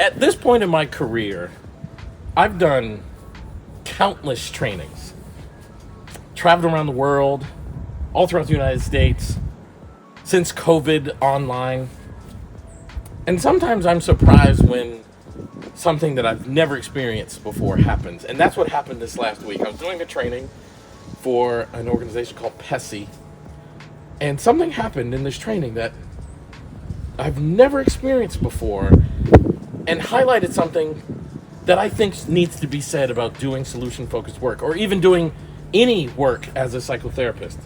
At this point in my career, I've done countless trainings, traveled around the world, all throughout the United States, since COVID online. And sometimes I'm surprised when something that I've never experienced before happens. And that's what happened this last week. I was doing a training for an organization called PESI. And something happened in this training that I've never experienced before and highlighted something that I think needs to be said about doing solution-focused work, or even doing any work as a psychotherapist.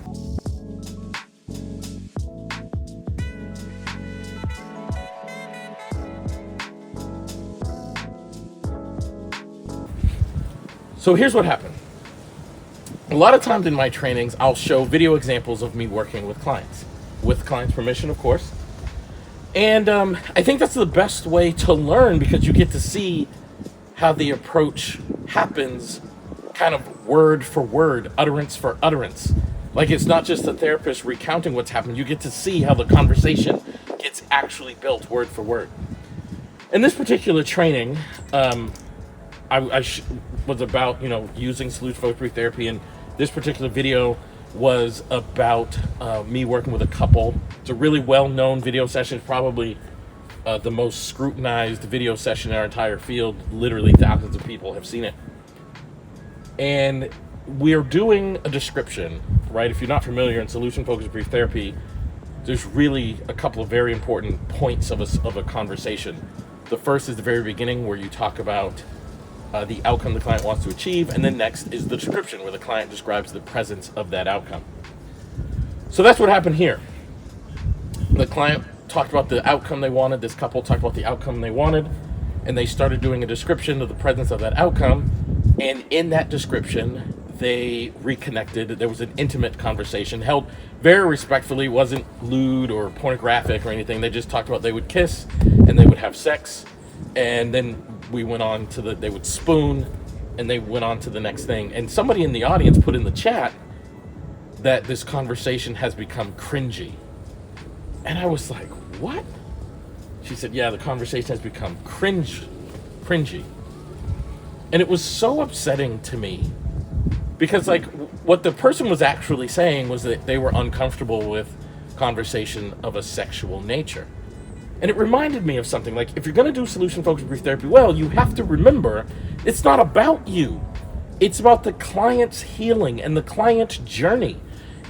So here's what happened. A lot of times in my trainings, I'll show video examples of me working with clients' permission, of course. And I think that's the best way to learn, because you get to see how the approach happens kind of word for word, utterance for utterance. Like, it's not just the therapist recounting what's happened. You get to see how the conversation gets actually built word for word. In this particular training, was about, using solution-focused therapy, and this particular video was about me working with a couple. It's a really well-known video session. It's probably the most scrutinized video session in our entire field. Literally thousands of people have seen it. And we're doing a description, right? If you're not familiar in solution-focused brief therapy, there's really a couple of very important points of a conversation. The first is the very beginning, where you talk about the outcome the client wants to achieve, and then next is the description, where the client describes the presence of that outcome. So that's what happened here. The client talked about the outcome they wanted, this couple talked about the outcome they wanted, and they started doing a description of the presence of that outcome, and in that description, they reconnected. There was an intimate conversation held very respectfully. It wasn't lewd or pornographic or anything. They just talked about they would kiss and they would have sex, and then we went on to they would spoon, and they went on to the next thing. And somebody in the audience put in the chat that this conversation has become cringy. And I was like, what? She said, yeah, the conversation has become cringy. And it was so upsetting to me, because what the person was actually saying was that they were uncomfortable with conversation of a sexual nature. And it reminded me of something. Like, if you're going to do solution-focused brief therapy, well, you have to remember it's not about you. It's about the client's healing and the client's journey.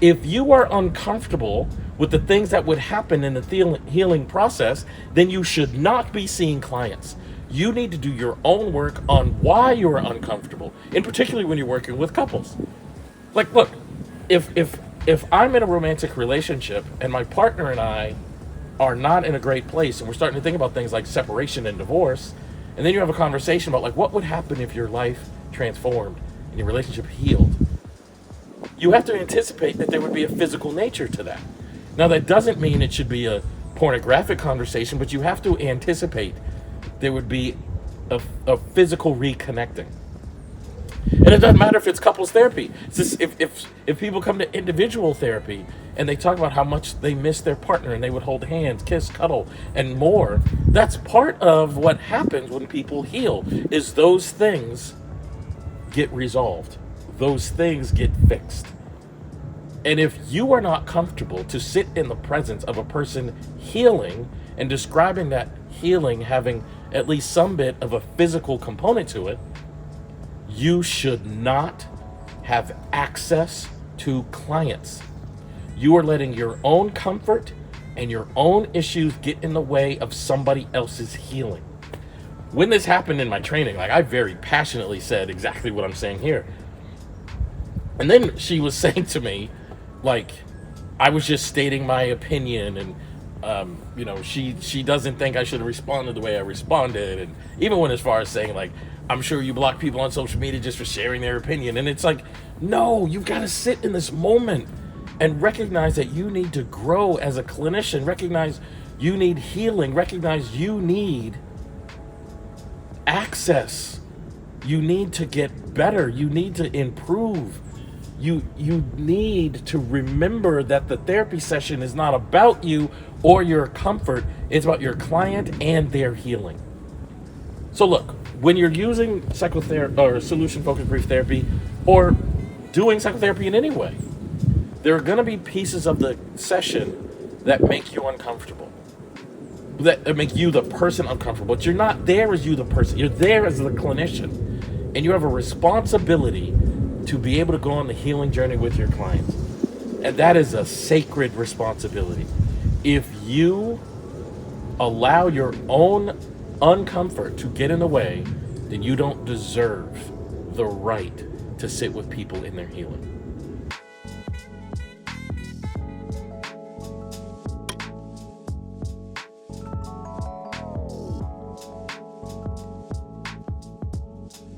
If you are uncomfortable with the things that would happen in the healing process, then you should not be seeing clients. You need to do your own work on why you're uncomfortable, and particularly when you're working with couples. Like, look, if I'm in a romantic relationship and my partner and I are not in a great place, and we're starting to think about things like separation and divorce, and then you have a conversation about, like, what would happen if your life transformed and your relationship healed, you have to anticipate that there would be a physical nature to that. Now, that doesn't mean it should be a pornographic conversation, but you have to anticipate there would be a physical reconnecting. And it doesn't matter if it's couples therapy. It's just, if people come to individual therapy and they talk about how much they miss their partner and they would hold hands, kiss, cuddle, and more, that's part of what happens when people heal, is those things get resolved. Those things get fixed. And if you are not comfortable to sit in the presence of a person healing and describing that healing having at least some bit of a physical component to it, you should not have access to clients. You are letting your own comfort and your own issues get in the way of somebody else's healing. When this happened in my training, I very passionately said exactly what I'm saying here. And then she was saying to me, I was just stating my opinion, and she doesn't think I should have responded the way I responded, and even went as far as saying, I'm sure you block people on social media just for sharing their opinion. And it's like, no, you've got to sit in this moment and recognize that you need to grow as a clinician, recognize you need healing, recognize you need access, you need to get better, you need to improve. You need to remember that the therapy session is not about you or your comfort. It's about your client and their healing. So look, when you're using psychotherapy or solution-focused brief therapy, or doing psychotherapy in any way, there are going to be pieces of the session that make you uncomfortable, that make you the person uncomfortable. But you're not there as you the person. You're there as the clinician, and you have a responsibility to be able to go on the healing journey with your clients, and that is a sacred responsibility. If you allow your own uncomfort to get in the way, then you don't deserve the right to sit with people in their healing.